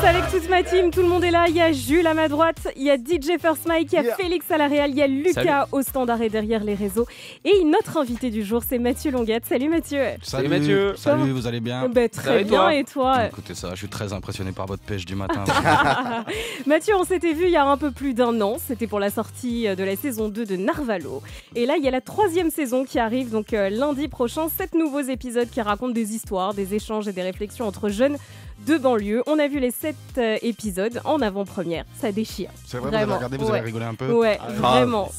avec toute ma team, tout le monde est là. Il y a Jules à ma droite, il y a DJ First Mike, il y a Félix à la réal, il y a Lucas au standard et derrière les réseaux. Et notre invité du jour, c'est Mathieu Longuette. Salut Mathieu. Salut Mathieu. Salut, vous allez bien? Très bien, et toi? Écoutez ça, je suis très impressionné par votre pêche du matin. Mathieu, on s'était vu il y a un peu plus d'un an. C'était pour la sortie de la saison 2 de Narvalo. Et là, il y a la 3e saison qui arrive, donc lundi prochain. 7 nouveaux épisodes qui racontent des histoires, des échanges et des réflexions entre jeunes de banlieue. On a vu les 7 épisodes en avant-première. Ça déchire. C'est vrai, vous avez regardé, vous avez rigolé un peu? Ouais, vraiment.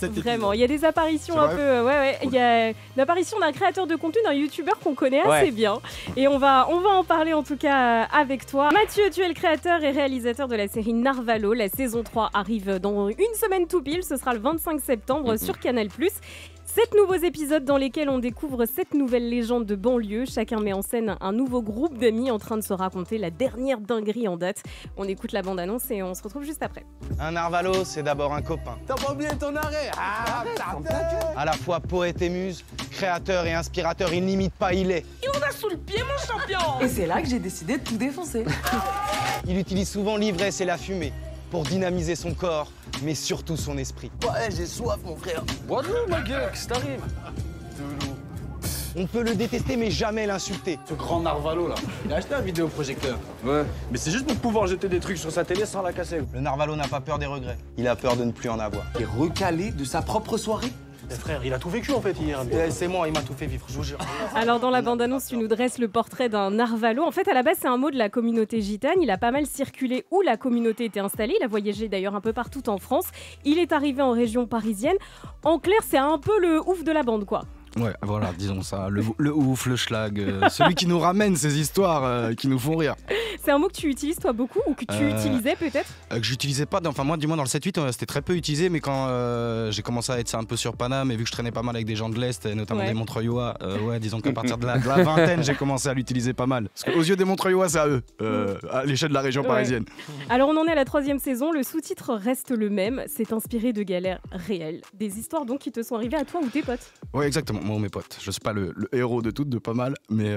Il y a des apparitions un peu... Il y a l'apparition d'un créateur de contenu, d'un youtubeur qu'on connaît assez bien. Et on va en parler en tout cas avec toi. Mathieu, tu es le créateur et réalisateur de la série Narvalo. La saison 3 arrive dans une semaine tout pile. Ce sera le 25 septembre sur Canal+. 7 nouveaux épisodes dans lesquels on découvre 7 nouvelles légendes de banlieue. Chacun met en scène un nouveau groupe d'amis en train de se raconter la dernière dinguerie en date. On écoute la bande-annonce et on se retrouve juste après. Un Narvalo, c'est d'abord un copain. T'as pas oublié ton arrêt? À la fois poète et muse, créateur et inspirateur, il n'imite pas, il est. Il en a sous le pied, mon champion! Et c'est là que j'ai décidé de tout défoncer. Il utilise souvent l'ivresse et la fumée pour dynamiser son corps, mais surtout son esprit. Ouais, j'ai soif, mon frère. Bois-nous, ma gueule, qu'est-ce qui t'arrive? On peut le détester, mais jamais l'insulter. Ce grand Narvalo, là, il a acheté un vidéoprojecteur. Ouais, mais c'est juste pour pouvoir jeter des trucs sur sa télé sans la casser. Le Narvalo n'a pas peur des regrets. Il a peur de ne plus en avoir. Il est recalé de sa propre soirée. Mais frère, il a tout vécu en fait hier. C'est moi, il m'a tout fait vivre, je vous jure. Alors dans la bande-annonce, tu nous dresses le portrait d'un Narvalo. En fait, à la base, c'est un mot de la communauté gitane. Il a pas mal circulé où la communauté était installée. Il a voyagé d'ailleurs un peu partout en France. Il est arrivé en région parisienne. En clair, c'est un peu le ouf de la bande, quoi. Ouais, voilà, disons ça, le ouf, le schlag, celui qui nous ramène ces histoires qui nous font rire. C'est un mot que tu utilises toi beaucoup ou que tu utilisais peut-être? Que j'utilisais pas, enfin moi du moins dans le 7-8 c'était très peu utilisé, mais quand j'ai commencé à être ça un peu sur Paname et vu que je traînais pas mal avec des gens de l'Est, et notamment des Montreuillois, disons qu'à partir de la vingtaine j'ai commencé à l'utiliser pas mal. Parce qu'aux yeux des Montreuillois c'est à eux, à l'échelle de la région parisienne. Alors on en est à la 3e saison, le sous-titre reste le même, c'est inspiré de galères réelles, des histoires donc qui te sont arrivées à toi ou tes potes. Ouais exactement, moi ou mes potes. Je suis pas le héros de toutes, de pas mal, mais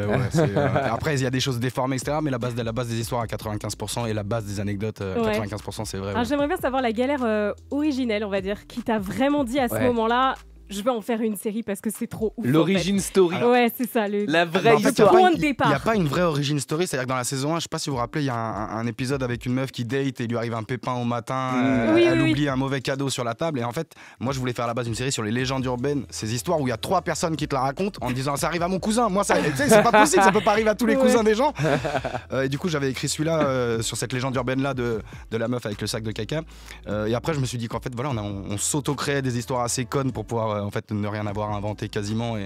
après il y a des choses déformées etc, mais la base des histoires à 95% et la base des anecdotes 95% c'est vrai. Alors j'aimerais bien savoir la galère originelle on va dire, qui t'a vraiment dit à ce moment-là je vais en faire une série parce que c'est trop ouf. L'origin story. Alors, ouais, c'est ça. La vraie histoire. Point de départ. Il n'y a pas une vraie origin story, c'est-à-dire que dans la saison 1, je sais pas si vous vous rappelez, il y a un épisode avec une meuf qui date et il lui arrive un pépin au matin, elle oublie un mauvais cadeau sur la table. Et en fait, moi je voulais faire à la base une série sur les légendes urbaines, ces histoires où il y a 3 personnes qui te la racontent en disant ça arrive à mon cousin. Moi, ça, tu sais, c'est pas possible, ça peut pas arriver à tous les cousins des gens. Et du coup, j'avais écrit celui-là sur cette légende urbaine-là de la meuf avec le sac de caca. Et après, je me suis dit qu'en fait, voilà, on s'auto-créait des histoires assez connes pour pouvoir en fait ne rien avoir inventé quasiment et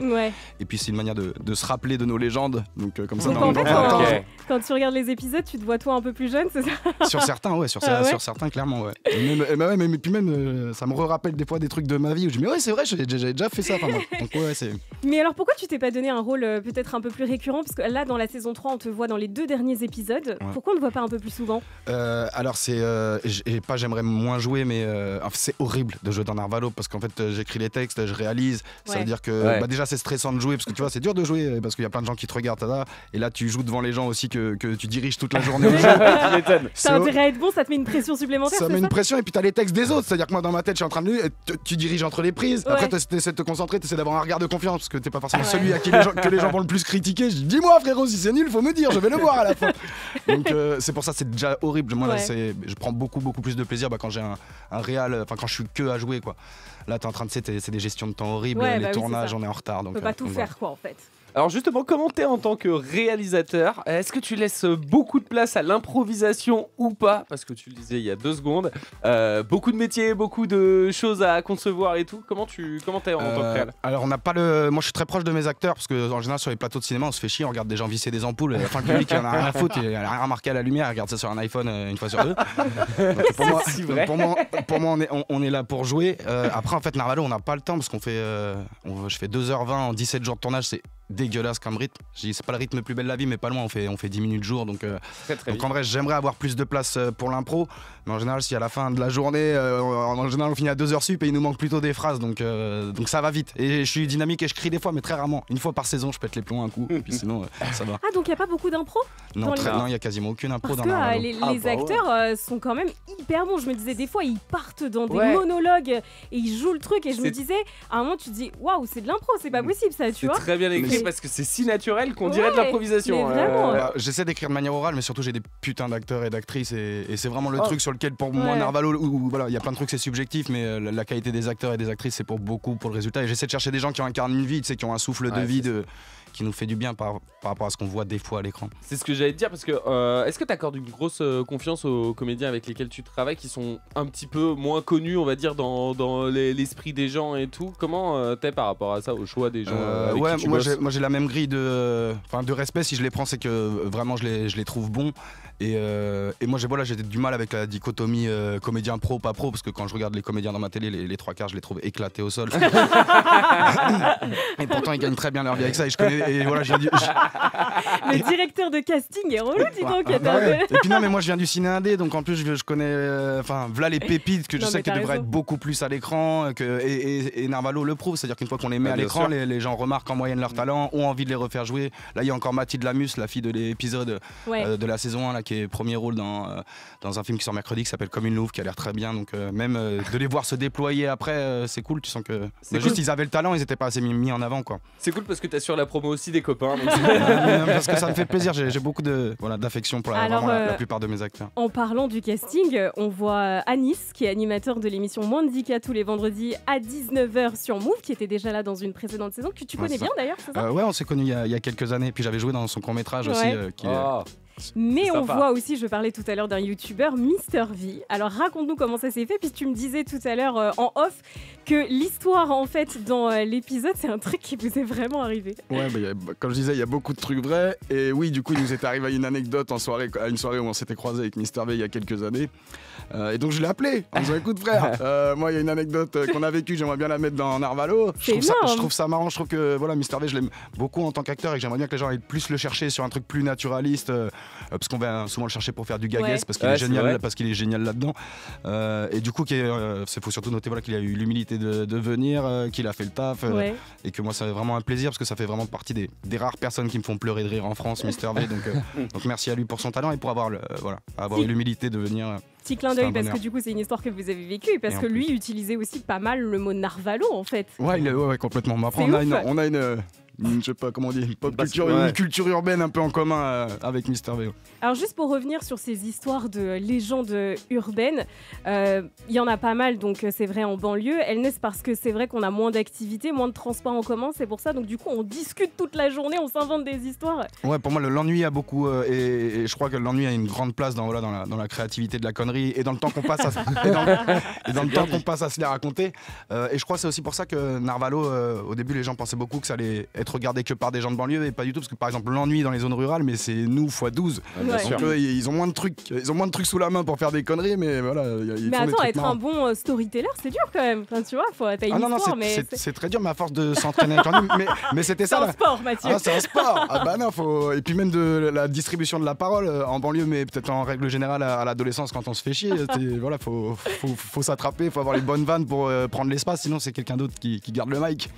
puis c'est une manière de se rappeler de nos légendes donc comme ça donc en fait, quand tu regardes les épisodes tu te vois toi un peu plus jeune c'est ça? Sur certains sur certains clairement mais puis même ça me rappelle des fois des trucs de ma vie où je me dis ouais c'est vrai j'ai déjà fait ça donc c'est. Mais alors pourquoi tu t'es pas donné un rôle peut-être un peu plus récurrent parce que là dans la saison 3 on te voit dans les 2 derniers épisodes pourquoi on ne voit pas un peu plus souvent? Alors c'est j'aimerais moins jouer mais c'est horrible de jouer dans Narvalo parce qu'en fait j'écris les textes je réalise. Ça veut dire que déjà c'est stressant de jouer parce que tu vois c'est dur de jouer parce qu'il y a plein de gens qui te regardent et là tu joues devant les gens aussi que tu diriges toute la journée. Ça a intérêt à être bon, ça te met une pression supplémentaire. Ça met une pression et puis t'as les textes des autres, c'est-à-dire que moi dans ma tête je suis en train de lire, tu diriges entre les prises, après t'essaies de te concentrer, t'essaies d'avoir un regard de confiance parce que t'es pas forcément celui à qui que les gens vont le plus critiquer. Je dis dis-moi frérot si c'est nul faut me dire, je vais le voir à la fin. Donc c'est pour ça c'est déjà horrible. Moi là je prends beaucoup plus de plaisir quand j'ai un réal, enfin quand je suis que à jouer quoi. Là t'es en train de c'est des gestions de temps horribles, les tournages on est en retard. On peut pas tout faire quoi en fait. Alors justement, comment t'es en tant que réalisateur? Est-ce que tu laisses beaucoup de place à l'improvisation ou pas? Parce que tu le disais il y a 2 secondes, beaucoup de métiers, beaucoup de choses à concevoir et tout. Comment t'es en tant que réal? Alors on n'a pas moi je suis très proche de mes acteurs parce que en général sur les plateaux de cinéma on se fait chier, on regarde des gens visser des ampoules. Enfin le public il en a rien à foutre, il a rien remarqué à la lumière, il regarde ça sur un iPhone une fois sur 2. Pour moi on est là pour jouer. Après en fait Narvalo on n'a pas le temps parce qu'on fait je fais 2h20 en 17 jours de tournage, c'est dégueulasse comme rythme. Je dis c'est pas le rythme le plus belle de la vie, mais pas loin. On fait 10 minutes jour, donc en vrai j'aimerais avoir plus de place pour l'impro. Mais en général, si à la fin de la journée, en général on finit à 2h sup et il nous manque plutôt des phrases, donc ça va vite. Et je suis dynamique et je crie des fois, mais très rarement. Une fois par saison, je pète les plombs un coup, et puis sinon ça va. Ah, donc il n'y a pas beaucoup d'impro? Non, il n'y a quasiment aucune impro dans Narvalo. Les acteurs sont quand même hyper bons. Je me disais, des fois, ils partent dans des monologues et ils jouent le truc. Et je me disais, à un moment, tu te dis, waouh, c'est de l'impro, c'est pas possible ça, tu vois. C'est très bien écrit parce que c'est si naturel qu'on dirait de l'improvisation. J'essaie d'écrire de manière orale, mais surtout, j'ai des putains d'acteurs et d'actrices. Et c'est vraiment le truc sur lequel, pour moi, Narvalo, où voilà, il y a plein de trucs, c'est subjectif, mais la qualité des acteurs et des actrices, c'est pour beaucoup pour le résultat. Et j'essaie de chercher des gens qui incarnent une vie, tu sais, qui ont un souffle de vie qui nous fait du bien par rapport à ce qu'on voit des fois à l'écran. C'est ce que j'allais te dire parce que est-ce que tu accordes une grosse confiance aux comédiens avec lesquels tu travailles qui sont un petit peu moins connus, on va dire, dans l'esprit des gens et tout? Comment t'es par rapport à ça, au choix des gens avec qui tu bosses? Moi j'ai la même grille de respect. Si je les prends, c'est que vraiment je les trouve bons. Et moi j'ai du mal avec la dichotomie comédien pro, pas pro, parce que quand je regarde les comédiens dans ma télé, les trois quarts je les trouve éclatés au sol. Et pourtant ils gagnent très bien leur vie avec ça. Et je connais. Et voilà, le directeur de casting est relou, dis donc. Et puis non, mais moi je viens du ciné indé, donc en plus je connais, voilà les pépites que je sais qu'elles devraient être beaucoup plus à l'écran. Et Narvalo le prouve, c'est-à-dire qu'une fois qu'on les met à l'écran, les gens remarquent en moyenne leur talent, ont envie de les refaire jouer. Là il y a encore Mathilde Lamus, la fille de l'épisode de la saison 1, là, qui est premier rôle dans un film qui sort mercredi qui s'appelle Comme une louve, qui a l'air très bien. Donc même de les voir se déployer après, c'est cool. Tu sens que juste ils avaient le talent, ils n'étaient pas assez mis en avant, quoi. C'est cool parce que tu assures la promo aussi des copains. Parce que ça me fait plaisir, j'ai beaucoup d'affection pour la plupart de mes acteurs. En parlant du casting, on voit Anis, qui est animateur de l'émission Mandika tous les vendredis à 19h sur Move, qui était déjà là dans une précédente saison, que tu connais bien d'ailleurs, c'est ça? Ouais, on s'est connus il y a quelques années, puis j'avais joué dans son court-métrage aussi. Mais on voit aussi, je parlais tout à l'heure d'un youtubeur, Mister V. Alors raconte-nous comment ça s'est fait, puisque tu me disais tout à l'heure en off que l'histoire en fait dans l'épisode, c'est un truc qui vous est vraiment arrivé. Ouais, comme je disais, il y a beaucoup de trucs vrais. Et oui, du coup, il nous est arrivé une anecdote à une soirée où on s'était croisé avec Mister V il y a quelques années. Et donc je l'ai appelé en disant écoute frère, moi il y a une anecdote qu'on a vécue, j'aimerais bien la mettre dans Narvalo. Je trouve ça marrant, je trouve que voilà, Mister V, je l'aime beaucoup en tant qu'acteur et que j'aimerais bien que les gens aient plus le chercher sur un truc plus naturaliste. Parce qu'on va souvent le chercher pour faire du gagues parce qu'il est génial là-dedans. Et du coup, il faut surtout noter qu'il a eu l'humilité de venir, qu'il a fait le taf. Et que moi, c'est vraiment un plaisir parce que ça fait vraiment partie des rares personnes qui me font pleurer de rire en France, Mister V. Donc merci à lui pour son talent et pour avoir eu l'humilité de venir. Petit clin d'œil parce que du coup c'est une histoire que vous avez vécue et parce que lui utilisait aussi pas mal le mot Narvalo en fait. Ouais, complètement. Mais après on a je sais pas comment on dit, une culture urbaine un peu en commun avec Mister V. Alors juste pour revenir sur ces histoires de légendes urbaines, il y en a pas mal, donc c'est vrai en banlieue. Elles naissent parce que c'est vrai qu'on a moins d'activités, moins de transports en commun, c'est pour ça. Donc du coup on discute toute la journée, on s'invente des histoires. Ouais, pour moi l'ennui a beaucoup et je crois que l'ennui a une grande place dans la créativité de la connerie et dans le temps qu'on passe à se les raconter. Et je crois que c'est aussi pour ça que Narvalo, au début les gens pensaient beaucoup que ça allait être regardé que par des gens de banlieue et pas du tout, parce que par exemple l'ennui dans les zones rurales, mais c'est nous x 12. Donc ils ont moins de trucs, sous la main pour faire des conneries, mais voilà. Mais attends, être un bon storyteller, c'est dur quand même. Enfin, tu vois, t'as une histoire, mais c'est très dur, mais à force de s'entraîner avec mais c'était ça. C'est un sport, Mathieu. C'est un sport. Et puis même de la distribution de la parole en banlieue, mais peut-être en règle générale à l'adolescence quand on se fait chier. Voilà, faut s'attraper, faut avoir les bonnes vannes pour prendre l'espace, sinon c'est quelqu'un d'autre qui garde le mic.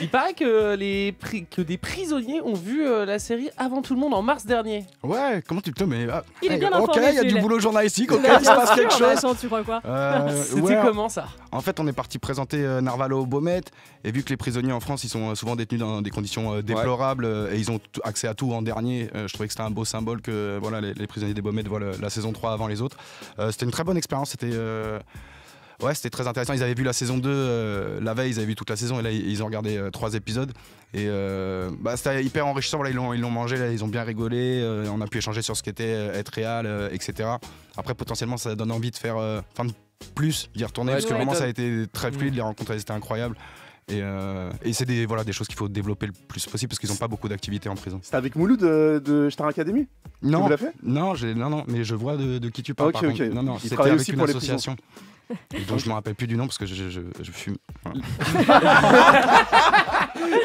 Il paraît que des prisonniers ont vu la série avant tout le monde en mars dernier. Ouais, comment tu te mets il est bien informé. Ok, il y a du boulot journalistique, ok, il se passe quelque chose. Tu crois quoi? C'était comment ça? En fait, on est parti présenter Narvalo au Baumette, et vu que les prisonniers en France, ils sont souvent détenus dans des conditions déplorables, et ils ont accès à tout en dernier, je trouvais que c'était un beau symbole que les prisonniers des Baumettes voient la saison 3 avant les autres. C'était une très bonne expérience, c'était très intéressant. Ils avaient vu la saison 2 la veille, ils avaient vu toute la saison et là ils ont regardé 3 épisodes et c'était hyper enrichissant. Voilà, ils l'ont mangé, là, ils ont bien rigolé, on a pu échanger sur ce qu'était être réal, etc. Après potentiellement ça donne envie de faire plus, d'y retourner parce que vraiment ça a été très fluide, les rencontres elles étaient incroyables. Et c'est des choses qu'il faut développer le plus possible parce qu'ils n'ont pas beaucoup d'activités en prison. C'était avec Mouloud de Star Academy? Non, tu l'as fait? Non, mais je vois de qui tu parles. Ok. Non, c'était avec une association. Donc je me rappelle plus du nom parce que je fume. Voilà.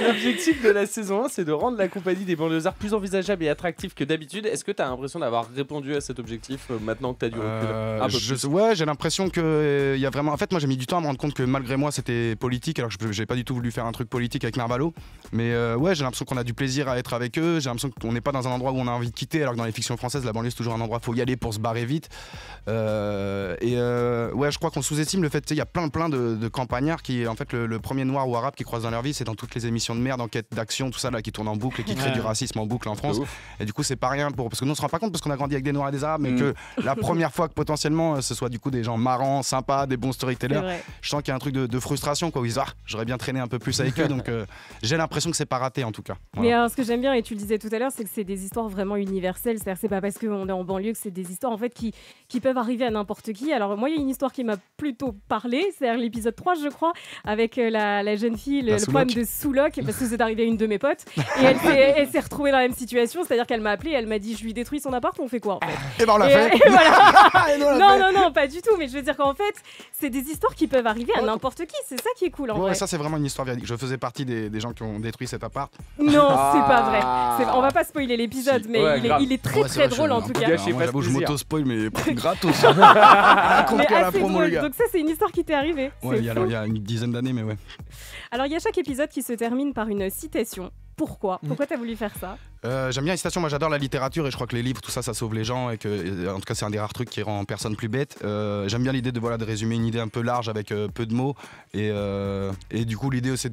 L'objectif de la saison 1, c'est de rendre la compagnie des banlieusards plus envisageable et attractive que d'habitude. Est-ce que tu as l'impression d'avoir répondu à cet objectif maintenant que tu as du recul? Ouais, j'ai l'impression que y a vraiment. En fait, moi j'ai mis du temps à me rendre compte que malgré moi c'était politique, alors que j'ai pas du tout voulu faire un truc politique avec Narvalo. Mais ouais, j'ai l'impression qu'on a du plaisir à être avec eux. J'ai l'impression qu'on n'est pas dans un endroit où on a envie de quitter, alors que dans les fictions françaises, la banlieue c'est toujours un endroit où il faut y aller pour se barrer vite. Ouais, je crois qu'on sous-estime le fait, il y a plein de campagnards qui, en fait, le premier noir ou arabe qui croisent dans leur vie, c'est dans toutes les émissions de merde, enquête d'action, tout ça là, qui tournent en boucle et qui créent du racisme en boucle en France. Et du coup, c'est pas rien parce que nous on se rend pas compte parce qu'on a grandi avec des noirs et des arabes, mais que la première fois que potentiellement ce soit du coup des gens marrants, sympas, des bons storytellers, je sens qu'il y a un truc de frustration quoi, où ils disent j'aurais bien traîné un peu plus avec eux, donc j'ai l'impression que c'est pas raté en tout cas. Voilà. Mais alors, ce que j'aime bien, et tu le disais tout à l'heure, c'est que c'est des histoires vraiment universelles, c'est-à-dire c'est pas parce qu'on est en banlieue que c'est des histoires en fait qui peuvent arriver à n'importe qui. Alors moi, il y a une histoire qui m'a plutôt parlé, c'est-à-dire l'épisode 3 je crois, avec la jeune fille, le problème de Souloc, parce que c'est arrivé à une de mes potes, et elle s'est retrouvée dans la même situation, c'est-à-dire qu'elle m'a appelé, elle m'a dit je lui détruis son appart, on fait quoi en fait? Et ben on l'a fait. Et voilà. non, pas du tout, mais je veux dire qu'en fait, c'est des histoires qui peuvent arriver à n'importe qui, c'est ça qui est cool en vrai. Ça c'est vraiment une histoire véridique. Je faisais partie des gens qui ont détruit cet appart. Non, c'est pas vrai. On va pas spoiler l'épisode, mais il est très drôle en tout cas. J'avoue, je m'auto-spoil, mais gratos. Mais assez drôle. Donc ça, c'est une histoire qui t'est arrivée. Ouais, il y a une dizaine d'années, mais ouais. Alors, il y a chaque épisode qui se termine par une citation. Pourquoi t'as voulu faire ça? J'aime bien les citations, moi j'adore la littérature et je crois que les livres, tout ça, ça sauve les gens et que, en tout cas, c'est un des rares trucs qui rend personne plus bête. J'aime bien l'idée de résumer une idée un peu large avec peu de mots et du coup l'idée c'est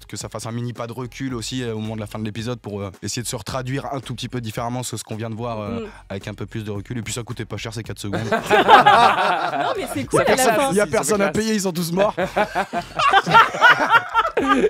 que ça fasse un mini pas de recul aussi au moment de la fin de l'épisode pour essayer de se retraduire un tout petit peu différemment ce qu'on vient de voir avec un peu plus de recul, et puis ça coûtait pas cher, c'est 4 secondes. Non mais c'est cool, il y a personne à payer, ils sont tous morts. C'est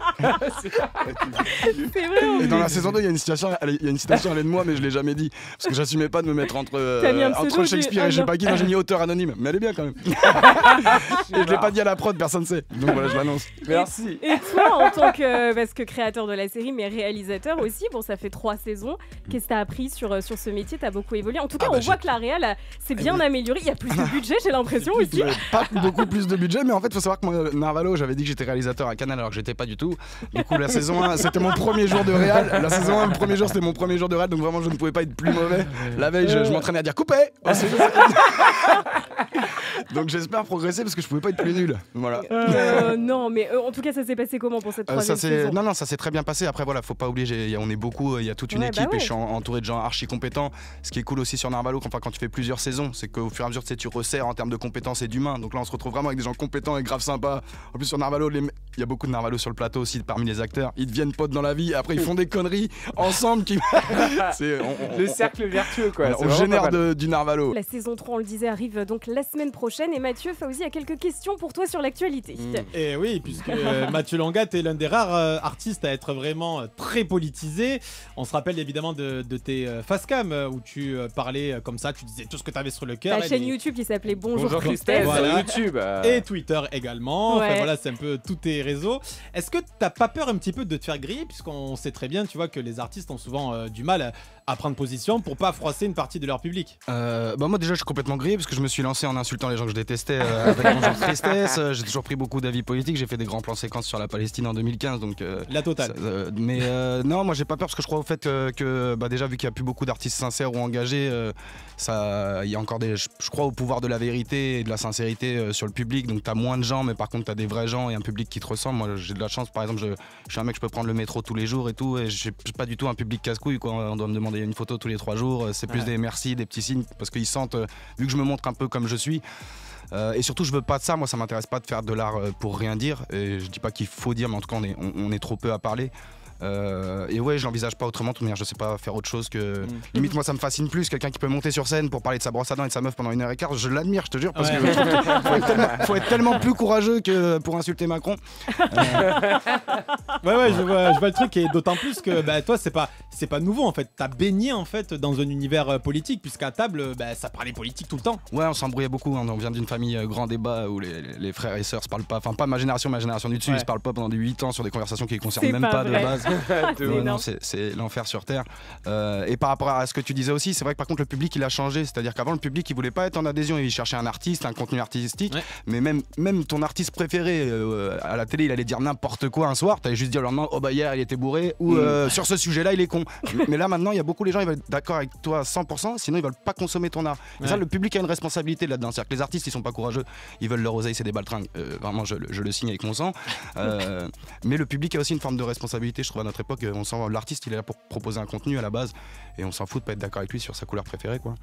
vrai. Et dans la saison 2, il y a une citation, elle est de moi, mais je l'ai jamais dit parce que j'assumais pas de me mettre entre Shakespeare et je sais pas qui, j'ai mis auteur anonyme, mais elle est bien quand même. Et je l'ai pas dit à la prod, personne sait. Donc voilà, je l'annonce. Merci. Et toi, en tant que parce que créateur de la série, mais réalisateur aussi, bon, ça fait 3 saisons. Qu'est-ce que t'as appris sur ce métier? T'as beaucoup évolué. En tout cas, on voit que la réal s'est bien améliorée. Il y a plus de budget, j'ai l'impression aussi. Pas beaucoup plus de budget, mais en fait, faut savoir que moi, Narvalo, j'avais dit que j'étais réalisateur à Canal alors que j'étais pas du tout. Du coup, la saison 1, c'était mon premier jour de réal. La saison 1, le premier jour, c'était mon premier jour de réal, donc vraiment, je ne pouvais pas être plus mauvais. La veille, je m'entraînais à dire coupé. Donc j'espère progresser parce que je pouvais pas être plus nul. Voilà. Non, mais en tout cas, ça s'est passé comment pour cette 3e saison? Non, ça s'est très bien passé. Après, voilà, faut pas oublier, on est beaucoup, il y a toute une équipe et je suis entouré de gens archi compétents. Ce qui est cool aussi sur Narvalo, quand tu fais plusieurs saisons, c'est qu'au fur et à mesure, tu resserres en termes de compétences et d'humains. Donc là, on se retrouve vraiment avec des gens compétents et grave sympas. En plus, sur Narvalo, il y a beaucoup de Narvalo sur le plateau aussi parmi les acteurs. Ils deviennent potes dans la vie. Après, ils font des conneries ensemble. Le cercle vertueux, quoi. On génère du Narvalo. La saison 3, on le disait, arrive donc la semaine prochaine. Et Mathieu, Fauzi a quelques questions pour toi sur l'actualité. Et oui, puisque Mathieu Langat est l'un des rares artistes à être vraiment très politisé. On se rappelle évidemment de tes facecam où tu parlais comme ça, tu disais tout ce que tu avais sur le cœur. Ta chaîne YouTube qui s'appelait Bonjour Christelle. Voilà. YouTube. Et Twitter également. Ouais. Enfin, voilà, c'est un peu tous tes réseaux. Est-ce que t'as pas peur un petit peu de te faire griller, puisqu'on sait très bien, tu vois, que les artistes ont souvent du mal à prendre position pour pas froisser une partie de leur public? Moi déjà je suis complètement grillé parce que je me suis lancé en insultant les gens que je détestais avec Bonjour Tristesse. J'ai toujours pris beaucoup d'avis politiques, j'ai fait des grands plans séquences sur la Palestine en 2015, donc la totale. Non, moi j'ai pas peur parce que je crois au fait que déjà vu qu'il y a plus beaucoup d'artistes sincères ou engagés, il y a encore je crois au pouvoir de la vérité et de la sincérité sur le public, donc t'as moins de gens mais par contre t'as des vrais gens et un public qui te ressemble. Moi j'ai de la chance, par exemple je suis un mec, je peux prendre le métro tous les jours et tout, et j'ai pas du tout un public casse-couille quoi. On doit me demander une photo tous les 3 jours, c'est plus des merci, des petits signes parce qu'ils sentent, vu que je me montre un peu comme je suis. Et surtout je veux pas de ça, moi ça m'intéresse pas de faire de l'art pour rien dire, et je dis pas qu'il faut dire, mais en tout cas on est trop peu à parler. Et ouais, je l'envisage pas autrement, de toute manière je sais pas faire autre chose que limite moi ça me fascine plus quelqu'un qui peut monter sur scène pour parler de sa brosse à dents et de sa meuf pendant 1h15, je l'admire, je te jure, parce que je trouve qu'il faut être tellement plus courageux que pour insulter Macron. Ouais, je vois le truc, et d'autant plus que toi c'est pas nouveau en fait, t'as baigné en fait dans un univers politique, puisqu'à table ça parlait politique tout le temps. Ouais, on s'embrouillait beaucoup, hein. On vient d'une famille grand débat où les frères et sœurs se parlent pas, enfin pas ma génération, ma génération du dessus, ils se parlent pas pendant des 8 ans sur des conversations qui les concernent même pas de base. C'est l'enfer sur Terre. Et par rapport à ce que tu disais aussi, c'est vrai que par contre le public il a changé, c'est-à-dire qu'avant le public il voulait pas être en adhésion, il cherchait un artiste, un contenu artistique, mais même ton artiste préféré à la télé il allait dire n'importe quoi un soir, t'allais juste dire le lendemain oh bah hier il était bourré ou sur ce sujet là il est con. Mais là maintenant il y a beaucoup les gens ils veulent être d'accord avec toi à 100%, sinon ils veulent pas consommer ton art. Et ça le public a une responsabilité là-dedans, c'est-à-dire que les artistes ils sont pas courageux, ils veulent leur oseille, c'est des baltringues, vraiment je le signe avec mon sang. Mais le public a aussi une forme de responsabilité, je trouve à notre époque, on sent l'artiste il est là pour proposer un contenu à la base et on s'en fout de pas être d'accord avec lui sur sa couleur préférée quoi.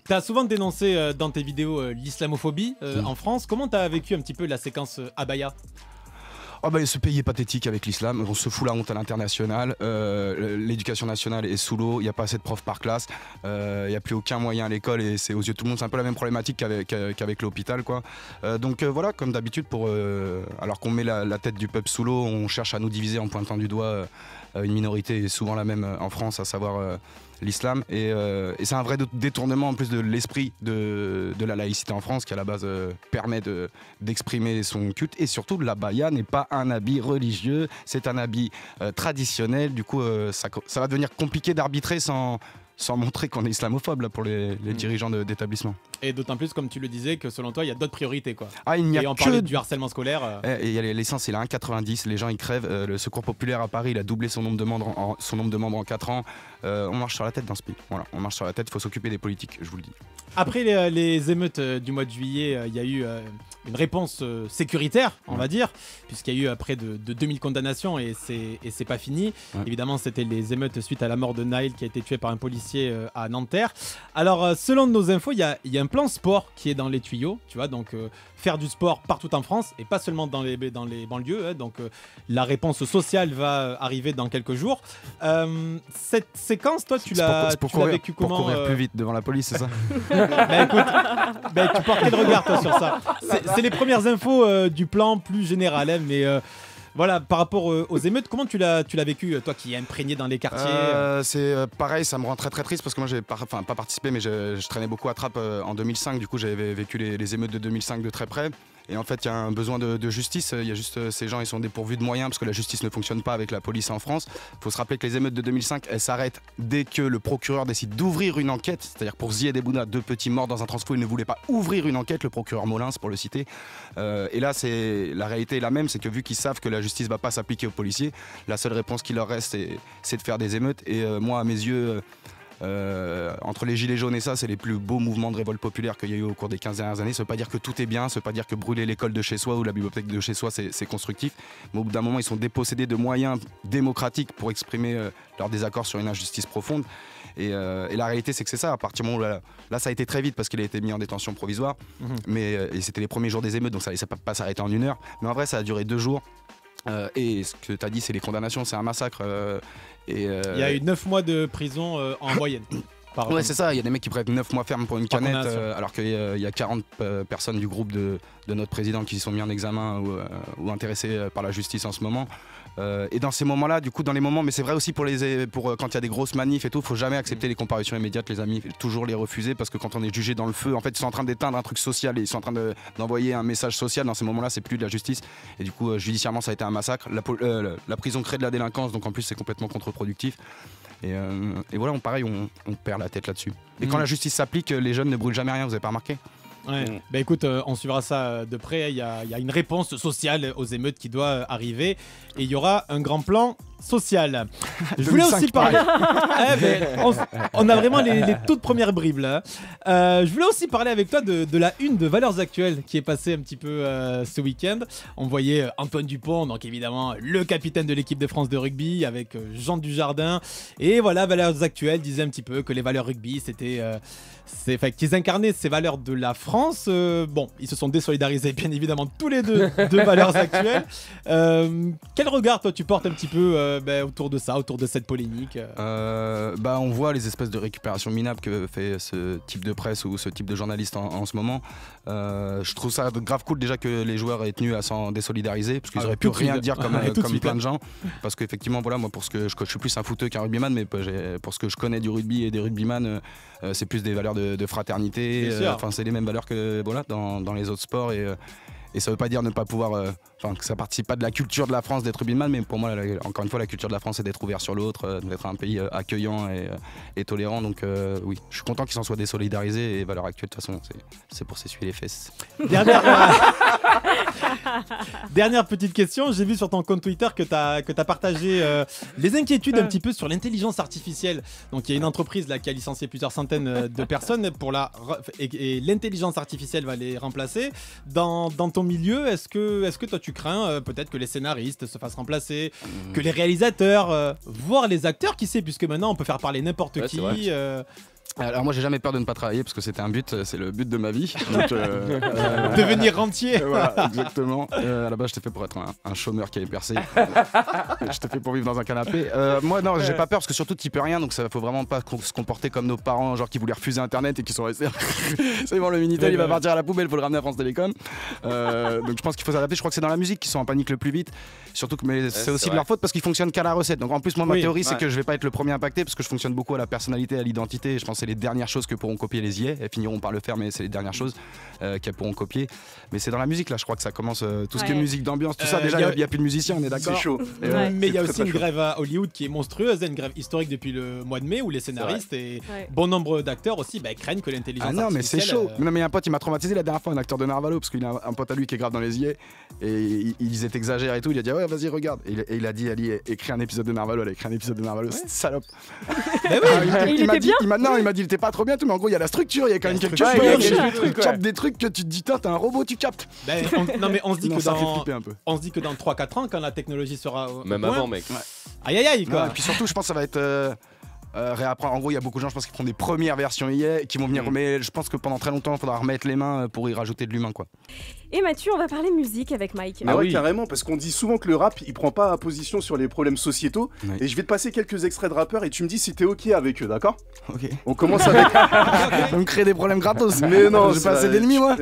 T'as souvent dénoncé dans tes vidéos l'islamophobie en France. Comment t'as vécu un petit peu la séquence Abaya ? Oh bah, ce pays est pathétique avec l'islam, on se fout la honte à l'international, l'éducation nationale est sous l'eau, il n'y a pas assez de profs par classe, il n'y a plus aucun moyen à l'école et c'est aux yeux de tout le monde, c'est un peu la même problématique qu'avec l'hôpital quoi. Donc voilà, comme d'habitude, alors qu'on met la tête du peuple sous l'eau, on cherche à nous diviser en pointant du doigt une minorité, souvent la même en France, à savoir l'islam. Et c'est un vrai détournement en plus de l'esprit de la laïcité en France qui à la base permet d'exprimer son culte. Et surtout, l'abaya n'est pas un habit religieux, c'est un habit traditionnel. Du coup, ça va devenir compliqué d'arbitrer sans montrer qu'on est islamophobe là, pour les dirigeants d'établissement. Et d'autant plus, comme tu le disais, que selon toi, il y a d'autres priorités quoi. Ah, il n'y a et on parlait du harcèlement scolaire. Et l'essence, il est à 1,90, les gens ils crèvent. Le Secours populaire à Paris, il a doublé son nombre de membres en 4 ans. On marche sur la tête dans ce pays. Voilà, on marche sur la tête, il faut s'occuper des politiques, je vous le dis. Après les émeutes du mois de juillet, il y a eu une réponse sécuritaire, on va dire, puisqu'il y a eu près de 2000 condamnations et c'est pas fini. Évidemment, c'était les émeutes suite à la mort de Naël qui a été tué par un policier à Nanterre. Alors, selon nos infos, il y a un plan sport qui est dans les tuyaux, tu vois, donc faire du sport partout en France et pas seulement dans les banlieues. Donc, la réponse sociale va arriver dans quelques jours. Cette séquence, toi, tu l'as vécu comment? Pour courir plus vite devant la police, c'est ça? Tu portes quel regard, toi, sur ça? C'est les premières infos du plan plus général, hein, mais... Voilà, par rapport aux émeutes, comment tu l'as vécu, toi qui es imprégné dans les quartiers? C'est pareil, ça me rend très très triste parce que moi j'ai pas participé, mais je traînais beaucoup à Trappes en 2005, du coup j'avais vécu les émeutes de 2005 de très près. Et en fait, il y a un besoin de justice. Il y a juste ces gens, ils sont dépourvus de moyens parce que la justice ne fonctionne pas avec la police en France. Il faut se rappeler que les émeutes de 2005, elles s'arrêtent dès que le procureur décide d'ouvrir une enquête. C'est-à-dire pour Zied Ebouna, 2 petits morts dans un transfo, il ne voulait pas ouvrir une enquête, le procureur Molins pour le citer. Et là, la réalité est la même, c'est que vu qu'ils savent que la justice ne va pas s'appliquer aux policiers, la seule réponse qui leur reste, c'est de faire des émeutes. Et moi, à mes yeux... entre les gilets jaunes et ça, c'est les plus beaux mouvements de révolte populaire qu'il y a eu au cours des 15 dernières années. Ça veut pas dire que tout est bien, ça veut pas dire que brûler l'école de chez soi ou la bibliothèque de chez soi c'est constructif, mais au bout d'un moment ils sont dépossédés de moyens démocratiques pour exprimer leur désaccord sur une injustice profonde. Et la réalité c'est que c'est ça, à partir du moment où là ça a été très vite parce qu'il a été mis en détention provisoire, mais et c'était les premiers jours des émeutes, donc ça allait pas s'arrêter en 1 heure, mais en vrai ça a duré 2 jours. Et ce que tu as dit, c'est les condamnations, c'est un massacre. Il y a eu 9 mois de prison en moyenne. Ouais, c'est ça, il y a des mecs qui prennent 9 mois ferme pour une canette, alors qu'il y a 40 personnes du groupe de notre président qui sont mis en examen ou intéressés par la justice en ce moment. Et dans ces moments-là, du coup, dans les moments, mais c'est vrai aussi pour quand il y a des grosses manifs et tout, faut jamais accepter les comparutions immédiates, les amis, toujours les refuser parce que quand on est jugé dans le feu, en fait, ils sont en train d'éteindre un truc social et ils sont en train d'envoyer un message social. Dans ces moments-là, c'est plus de la justice. Et du coup, judiciairement, ça a été un massacre. La prison crée de la délinquance, donc en plus, c'est complètement contre-productif. Et voilà, pareil, on perd la tête là-dessus. Et quand la justice s'applique, les jeunes ne brûlent jamais rien, vous avez pas remarqué? Ouais. Bah écoute, on suivra ça de près. Il y a une réponse sociale aux émeutes qui doit arriver et il y aura un grand plan social. Je voulais aussi parler. On a vraiment les toutes premières bribes là. Je voulais aussi parler avec toi de la une de Valeurs Actuelles qui est passée un petit peu ce week-end. On voyait Antoine Dupont, donc évidemment le capitaine de l'équipe de France de rugby, avec Jean Dujardin. Et voilà, Valeurs Actuelles disait un petit peu que les valeurs rugby, qu'ils incarnaient ces valeurs de la France. Bon, ils se sont désolidarisés bien évidemment tous les deux de Valeurs Actuelles. Quel regard toi tu portes un petit peu autour de ça, autour de cette polémique? On voit les espèces de récupération minable que fait ce type de presse ou ce type de journaliste en ce moment. Je trouve ça grave cool déjà que les joueurs aient tenu à s'en désolidariser parce qu'ils auraient pu rien dire comme plein de gens, parce qu'effectivement voilà, moi pour ce que je suis plus un footeux qu'un rugbyman, mais pour ce que je connais du rugby et des rugbyman, c'est plus des valeurs de fraternité, c'est les mêmes valeurs que voilà, dans les autres sports. Et ça veut pas dire ne pas pouvoir, que ça participe pas de la culture de la France d'être rugbyman, mais pour moi, encore une fois, la culture de la France, c'est d'être ouvert sur l'autre, d'être un pays accueillant et tolérant. Donc oui, je suis content qu'ils s'en soient désolidarisés et Valeurs Actuelles, de toute façon, c'est pour s'essuyer les fesses. Dernière petite question, j'ai vu sur ton compte Twitter que tu as partagé les inquiétudes un petit peu sur l'intelligence artificielle. Donc il y a une entreprise là qui a licencié plusieurs centaines de personnes et l'intelligence artificielle va les remplacer. Dans ton milieu, est-ce que toi tu crains peut-être que les scénaristes se fassent remplacer, que les réalisateurs, voire les acteurs, qui sait, puisque maintenant on peut faire parler n'importe qui. Alors moi j'ai jamais peur de ne pas travailler parce que c'était un but, c'est le but de ma vie. Donc, devenir rentier. Voilà, exactement. À la base j'étais fait pour être un chômeur qui avait percé. J'étais fait pour vivre dans un canapé. Moi non, j'ai pas peur parce que surtout tu peux rien, donc ça faut vraiment pas se comporter comme nos parents, genre qui voulaient refuser internet et qui sont restés. C'est bon, le Minitel il va partir à la poubelle, faut le ramener à France Télécom. Donc je pense qu'il faut s'adapter. Je crois que c'est dans la musique qu'ils sont en panique le plus vite. Surtout que c'est aussi de leur faute parce qu'ils fonctionnent qu'à la recette. Donc en plus moi ma théorie c'est que je vais pas être le premier impacté parce que je fonctionne beaucoup à la personnalité, à l'identité. Je pense que c'est les dernières choses que pourront copier les IA. Elles finiront par le faire, mais c'est les dernières choses qu'elles pourront copier. Mais c'est dans la musique là, je crois que ça commence tout ce qui est musique d'ambiance, tout ça. Déjà il y a plus de musiciens, on est d'accord. C'est chaud. Mais il y a aussi une grève à Hollywood qui est monstrueuse, une grève historique depuis le mois de mai où les scénaristes et bon nombre d'acteurs aussi craignent que l'intelligence artificielle. Ah non mais c'est chaud. Non mais un pote il m'a traumatisé la dernière fois, un acteur de Narvalo, parce qu'il a un pote à lui qui est grave dans les IA et il disait t'exagères et tout. Il a dit ouais vas-y regarde. Et il a dit Ali écris un épisode de Narvalo, elle a écrit un épisode de Narvalo, cette salope. Il était bien. Il m'a dit il était pas trop bien tout, mais en gros il y a la structure, il y a quand même quelque chose. Tu captes des trucs que tu te dis t'es un robot, tu captes. Non mais on se dit que dans 3-4 ans quand la technologie sera même avant mec. Aïe quoi. Et puis surtout je pense que ça va être réapprendre. En gros il y a beaucoup de gens je pense qui prennent des premières versions IA qui vont venir, mais je pense que pendant très longtemps il faudra remettre les mains pour y rajouter de l'humain quoi. Et Mathieu, on va parler musique avec Mike. Ah ouais, carrément, parce qu'on dit souvent que le rap, il prend pas position sur les problèmes sociétaux. Oui. Et je vais te passer quelques extraits de rappeurs et tu me dis si t'es ok avec eux, d'accord? Ok. On commence avec... On me crée des problèmes gratos. Mais non, j'ai pas assez d'ennemis moi.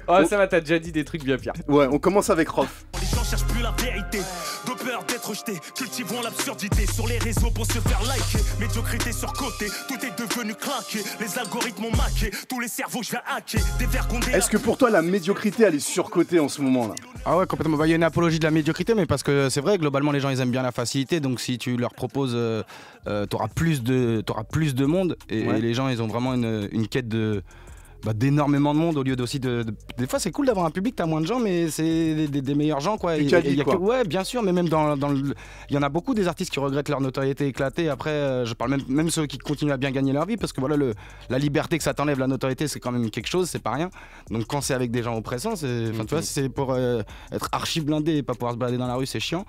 Oh ça va, t'as déjà dit des trucs bien pires. Ouais, on commence avec Rof. Les gens cherchent plus la vérité, de peur d'être rejetés, cultivons l'absurdité sur les réseaux pour se faire liker. Médiocrité surcotée, tout est devenu claqué, les algorithmes ont maqué, tous les cerveaux je vais hacker, des vers qu'on Est-ce que pour toi la médiocrité elle est surcotée en ce moment là? Ah ouais complètement, il y a une apologie de la médiocrité, mais parce que c'est vrai globalement les gens ils aiment bien la facilité, donc si tu leur proposes t'auras plus de monde et les gens ils ont vraiment une quête d'énormément de monde au lieu d'aussi des fois c'est cool d'avoir un public, t'as moins de gens mais c'est des meilleurs gens quoi. Ouais bien sûr, mais même il y en a beaucoup des artistes qui regrettent leur notoriété éclatée après. Je parle même ceux qui continuent à bien gagner leur vie parce que voilà la liberté que ça t'enlève, la notoriété c'est quand même quelque chose, c'est pas rien. Donc quand c'est avec des gens oppressants, tu vois, c'est pour être archi blindé et pas pouvoir se balader dans la rue, c'est chiant.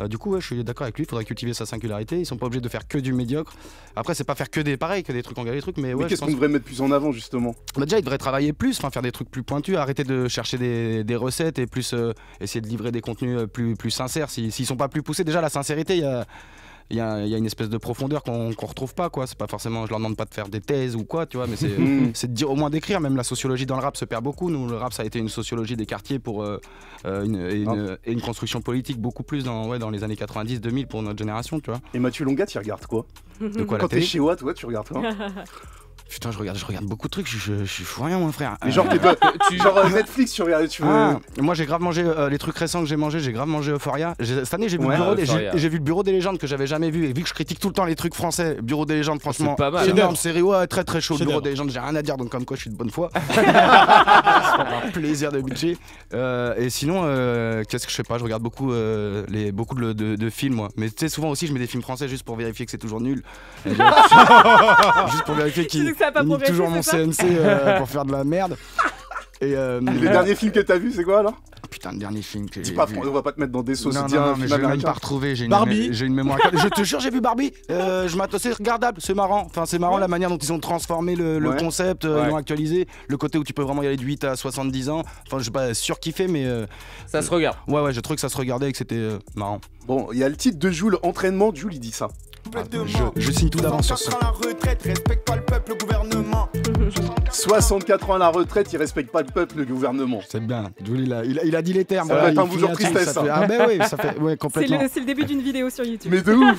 Du coup je suis d'accord avec lui, il faudrait cultiver sa singularité, ils sont pas obligés de faire que du médiocre. Après c'est pas faire que des trucs engagés, des trucs, mais qu'est-ce qu'on devrait mettre plus en avant justement? Déjà ils devraient travailler plus, faire des trucs plus pointus, arrêter de chercher des recettes et plus essayer de livrer des contenus plus sincères. S'ils sont pas plus poussés, déjà la sincérité, il y a une espèce de profondeur qu'on retrouve pas quoi. C'est pas forcément, je leur demande pas de faire des thèses ou quoi, tu vois, mais c'est de dire, au moins d'écrire. Même la sociologie dans le rap se perd beaucoup. Nous le rap ça a été une sociologie des quartiers pour une construction politique beaucoup plus dans les années 90-2000 pour notre génération, tu vois. Et Mathieu Longat il regarde quoi? De quoi? Quand t'es chez Watt, tu regardes quoi? Putain, je regarde beaucoup de trucs, je suis fou rien, mon frère. Mais genre, Netflix, tu regardes, tu veux. Moi, j'ai grave mangé les trucs récents que j'ai mangé, j'ai grave mangé Euphoria. Cette année, j'ai vu j'ai vu le Bureau des légendes que j'avais jamais vu. Et vu que je critique tout le temps les trucs français, Bureau des légendes, franchement, c'est pas mal. C'est énorme, série, très très chaud. Bureau des légendes, j'ai rien à dire, donc comme quoi je suis de bonne foi. C'est un plaisir de budget. Et sinon, qu'est-ce que je sais pas, je regarde beaucoup de films, moi. Mais tu sais, souvent aussi, je mets des films français juste pour vérifier que c'est toujours nul. Juste pour vérifier qu'ils toujours mon CNC pour faire de la merde. Et les derniers films que t'as vu, c'est quoi alors? Putain, le dernier film que j'ai vu. On va pas te mettre dans des sauces. Non, mais je l'ai même pas retrouvé. Barbie. J'ai une mémoire. Je te jure, j'ai vu Barbie. C'est regardable, c'est marrant. Enfin, c'est marrant la manière dont ils ont transformé le concept, ils l'ont actualisé. Le côté où tu peux vraiment y aller de 8 à 70 ans. Enfin, je suis pas surkiffé, mais. Ça se regarde. Ouais, je trouve que ça se regardait et que c'était marrant. Bon, il y a le titre de Jul, entraînement. Jul, il dit ça. Je signe tout d'avance sur ça. 64 ans à la retraite, il respecte pas le peuple, le gouvernement. C'est bien. Il a dit les termes. Ça va être un bouillon tristesse. Ah ben oui, ça fait complètement. C'est le début d'une vidéo sur YouTube. Mais de ouf.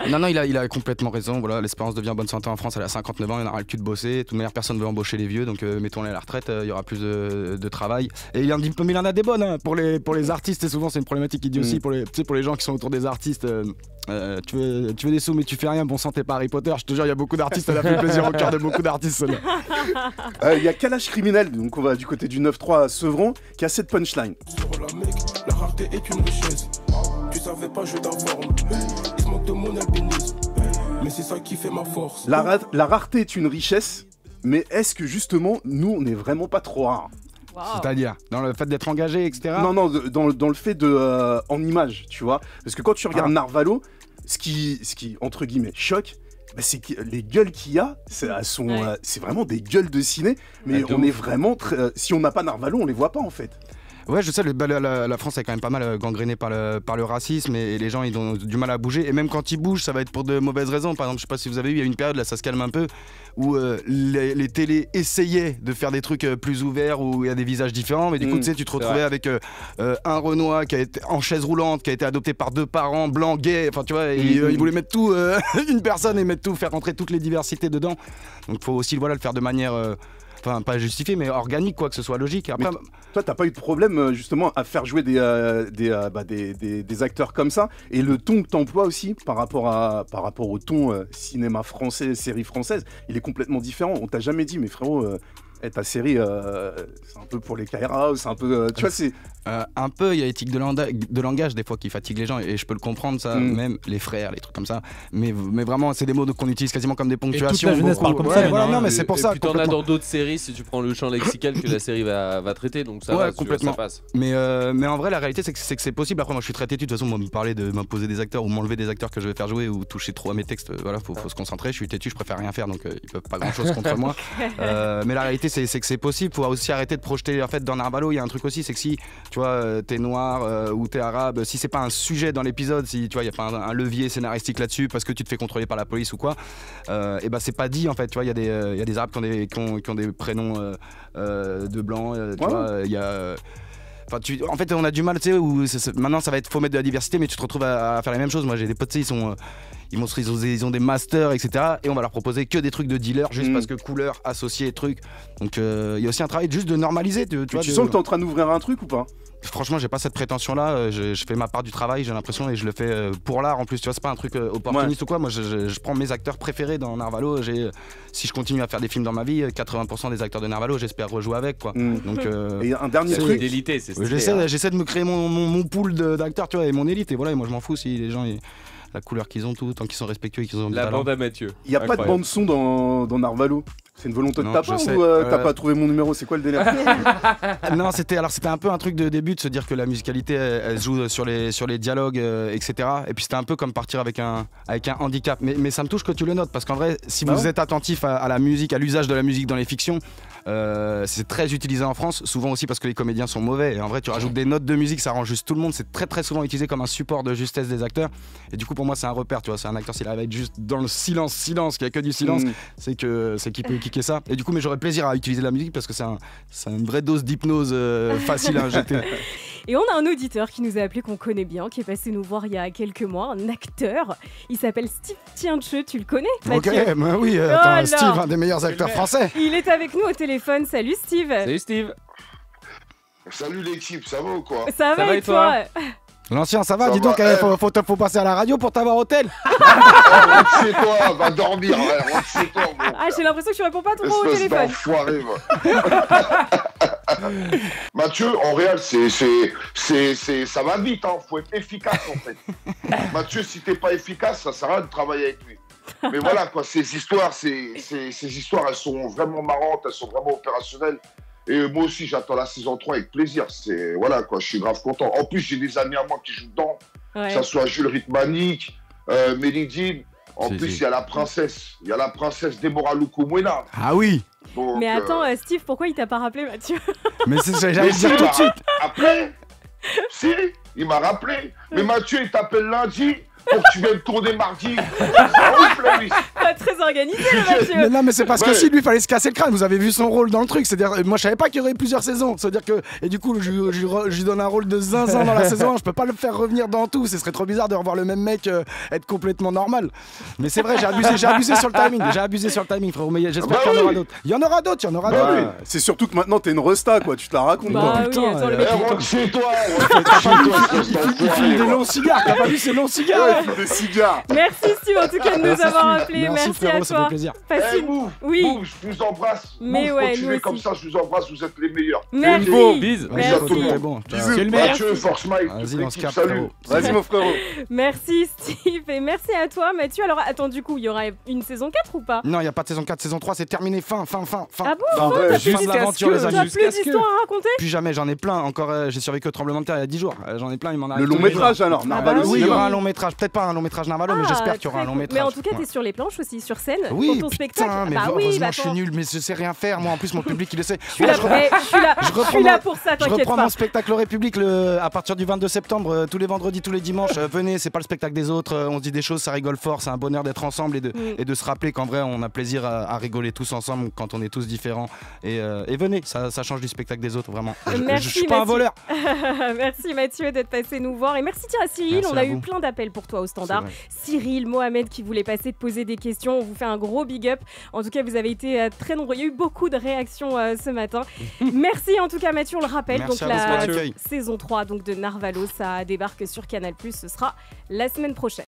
Non, il a complètement raison. Voilà, l'espérance de vie en bonne santé en France, elle a 59 ans, il en aura le cul de bosser. De toute manière, personne ne veut embaucher les vieux, donc mettons-les à la retraite, il y aura plus de travail. Et il en a des bonnes hein, pour les artistes. Et souvent, c'est une problématique qu'il dit aussi pour les gens qui sont autour des artistes. Tu veux des sous mais tu fais rien, bon sang t'es pas Harry Potter, je te jure il y a beaucoup d'artistes, elle a fait plaisir au cœur de beaucoup d'artistes. Il y a Kalash Criminel, donc on va du côté du 9-3 à Sevron, qui a cette punchline. La rareté est une richesse, tu savais pas je d'avoir, il manque de mon albinisme, mais c'est ça qui fait ma force. La rareté est une richesse, mais est-ce que justement nous on est vraiment pas trop rares? Wow. C'est-à-dire dans le fait d'être engagé, etc. Non, dans le fait de en image, tu vois. Parce que quand tu regardes Narvalo, ce qui entre guillemets choque, bah, c'est que les gueules qu'il y a, c'est vraiment des gueules de ciné. Mais on est vraiment si on n'a pas Narvalo, on les voit pas en fait. Ouais, je sais, la France est quand même pas mal gangrénée par le racisme et les gens ils ont du mal à bouger. Et même quand ils bougent, ça va être pour de mauvaises raisons. Par exemple, je sais pas si vous avez vu, il y a une période là, ça se calme un peu, où les télés essayaient de faire des trucs plus ouverts où il y a des visages différents. Mais du coup, tu sais, tu te retrouvais avec un Renoir qui a été en chaise roulante, qui a été adopté par 2 parents blancs, gays. Enfin, tu vois, ils voulaient mettre tout, une personne et mettre tout, faire rentrer toutes les diversités dedans. Donc, faut aussi le faire de manière. Enfin, pas justifié, mais organique, quoi, que ce soit logique. Après, toi, t'as pas eu de problème justement à faire jouer des acteurs comme ça, et le ton que t'emploies aussi par rapport au ton cinéma français, série française, il est complètement différent. On t'a jamais dit, mais frérot, ta série, c'est un peu pour les Kaira, c'est un peu, tu vois, c'est un peu, il y a l'éthique de langage des fois qui fatigue les gens et je peux le comprendre ça, même les frères, les trucs comme ça. Mais vraiment, c'est des mots qu'on utilise quasiment comme des ponctuations. Et toute la jeunesse parle comme ça. Voilà, non, mais c'est pour ça. Et puis t'en as dans d'autres séries si tu prends le champ lexical que la série va traiter, donc ça va, complètement. Ça passe. Mais en vrai, la réalité c'est que c'est possible. Après, moi, je suis très têtu. De toute façon, moi, me parler de m'imposer des acteurs ou m'enlever des acteurs que je vais faire jouer ou toucher trop à mes textes, voilà, faut se concentrer. Je suis têtu, je préfère rien faire, donc ils peuvent pas grand chose contre moi. Mais la réalité, c'est que c'est possible. Faut aussi arrêter de projeter. En fait, dans Narvalo, il y a un truc aussi, c'est que si tu vois, t'es noir ou t'es arabe, si c'est pas un sujet dans l'épisode, si tu vois, il y a pas un levier scénaristique là-dessus parce que tu te fais contrôler par la police ou quoi, et ben c'est pas dit en fait. Tu vois, il y a des arabes qui ont des prénoms de blancs. Tu vois, il y a. En fait, on a du mal, tu sais, maintenant ça va être faut mettre de la diversité, mais tu te retrouves à faire la même chose. Moi, j'ai des potes, ils ont des masters, etc. Et on va leur proposer que des trucs de dealer juste parce que couleur, associé, truc. Donc, il y a aussi un travail juste de normaliser. Tu sens que t'es en train d'ouvrir un truc ou pas? Franchement, j'ai pas cette prétention-là. Je fais ma part du travail, j'ai l'impression, et je le fais pour l'art en plus. Tu vois, c'est pas un truc opportuniste ou quoi. Moi, je prends mes acteurs préférés dans Narvalo. Si je continue à faire des films dans ma vie, 80% des acteurs de Narvalo, j'espère rejouer avec, quoi. Donc, et un dernier truc. J'essaie de me créer mon pool d'acteurs, tu vois, et mon élite. Et voilà, et moi, je m'en fous si les gens. La couleur qu'ils ont, tout, tant qu'ils sont respectueux et qu'ils ont la bande à Mathieu. Il n'y a pas de bande son dans Narvalo. C'est une volonté de ta part ou t'as pas trouvé mon numéro? C'est quoi le délire? Non, c'était un peu un truc de début de se dire que la musicalité elle se joue sur les dialogues, etc. Et puis c'était un peu comme partir avec un handicap. Mais ça me touche que tu le notes parce qu'en vrai, si vous êtes attentif à la musique, à l'usage de la musique dans les fictions, c'est très utilisé en France, souvent aussi parce que les comédiens sont mauvais. Et en vrai, tu rajoutes des notes de musique, ça rend juste tout le monde. C'est très très souvent utilisé comme un support de justesse des acteurs. Et du coup, pour moi, c'est un repère. Tu vois, c'est un acteur s'il arrive à être juste dans le silence, qu'il n'y a que du silence, c'est qu'il peut kicker ça. Et du coup, mais j'aurais plaisir à utiliser la musique parce que c'est une vraie dose d'hypnose facile à injecter. Et on a un auditeur qui nous a appelé, qu'on connaît bien, qui est passé nous voir il y a quelques mois, un acteur. Il s'appelle Steve Tienche, tu le connais, Mathieu? Ok, bah oui, Steve, un des meilleurs acteurs français. Il est avec nous au téléphone. Salut Steve. Salut Steve. Salut l'équipe, ça va ou quoi? Ça va et toi? L'ancien, ça va? Dis donc, faut passer à la radio pour t'avoir au tel. Rentre chez toi, va dormir, rentre chez toi. J'ai l'impression que tu réponds pas trop au téléphone. Enfoiré, Mathieu, en réel, ça va vite, hein. Faut être efficace en fait. Mathieu, si t'es pas efficace, ça sert à rien de travailler avec lui. Mais voilà quoi, ces histoires, elles sont vraiment marrantes, elles sont vraiment opérationnelles. Et moi aussi, j'attends la saison 3 avec plaisir. Voilà quoi, je suis grave content. En plus, j'ai des amis à moi qui jouent dedans, que ce soit Jules Ritmanik, Mélidine. En plus, il y a la princesse Deborah Lukumwena. Ah oui. Donc, mais attends, Steve, pourquoi il t'a pas rappelé, Mathieu? Mais j'allais le dire tout de suite. Après, si, il m'a rappelé. Mais Mathieu, il t'appelle lundi. pour que tu viennes tourner mardi. C'est un ouf, là, lui. Pas très organisé, le Mathieu. Mais non, mais c'est parce que Ouais. si lui, il fallait se casser le crâne. Vous avez vu son rôle dans le truc. C'est-à-dire, moi, je savais pas qu'il y aurait plusieurs saisons. C'est-à-dire que, et du coup, je lui donne un rôle de zinzin dans la saison 1. Je peux pas le faire revenir dans tout. Ce serait trop bizarre de revoir le même mec être complètement normal. Mais c'est vrai, j'ai abusé sur le timing. J'ai abusé sur le timing, frérot. Mais j'espère qu'il y en aura d'autres. Il y en aura d'autres, il y en aura d'autres. Ouais, c'est surtout que maintenant t'es une resta, quoi. Tu te la racontes. Bah quoi. oui, putain, attends, le mec, Eh, rentre chez toi. Il fume des longs cigares. T'as pas vu ces longs cigares? Ouais, il fume des cigares. Merci Steve en tout cas de nous Merci, avoir Steve. appelés. Merci, frérot, à ça fait toi. plaisir. Passe Eh, une- Move, Oui. Move, je vous embrasse. Mais Move, ouais, continuez nous comme aussi. ça, je vous embrasse, vous êtes les meilleurs. Merci. Bon, bise. Merci. C'est bon. Bisous. C'est le Mathieu, Force Mike, Vas-y, toute on se l'équipe, capte, salut. frérot. Vas-y, mon frérot. Merci Steve et merci à toi Mathieu. Alors attends, du coup, il y aura une saison 4 ou pas? Non, il n'y a pas de saison 4, saison 3, c'est terminé. Fin. Ah bon? Non, ouais, T'as Fin plus de l'aventure, les amis. t'as plus d'histoires à raconter? Plus jamais, j'en ai plein. Encore, j'ai survécu au tremblement de terre il y a 10 jours. J'en ai plein, il m'en arrive. Le long tous les métrage jours. alors, bah Narvalo Oui, il y aura cinéma. un long métrage. Peut-être pas un long métrage Narvalo, mais Ah, j'espère qu'il y aura un très long cool. métrage. Mais en tout cas, Ouais. t'es sur les planches aussi, sur scène, Oui, pour ton putain, spectacle. mais Bah oui, heureusement, bah je suis attends. nul, mais je sais rien faire. Moi, en plus, mon public, il le sait. Je suis là, je suis là pour ça, Je t'inquiète reprends pas. mon spectacle au République à partir du 22 septembre, tous les vendredis, tous les dimanches. Venez, c'est pas le spectacle des autres. On se dit des choses, ça rigole fort. C'est un bonheur d'être ensemble et de se rappeler qu'en vrai, on a plaisir à rigoler tous ensemble quand on est tous différents. Et venez, ça change du spectacle des autres, vraiment. Merci, Je suis pas un Mathieu. voleur. Merci Mathieu d'être passé nous voir et merci à Cyril, Merci on à a eu vous. plein d'appels pour toi au standard. C'est Cyril, Mohamed qui voulait passer te poser des questions, on vous fait un gros big up. En tout cas, vous avez été très nombreux, il y a eu beaucoup de réactions ce matin. Merci en tout cas Mathieu, on le rappelle, Merci donc à vous pour la l'accueil. saison 3 donc de Narvalo, ça débarque sur Canal+, ce sera la semaine prochaine.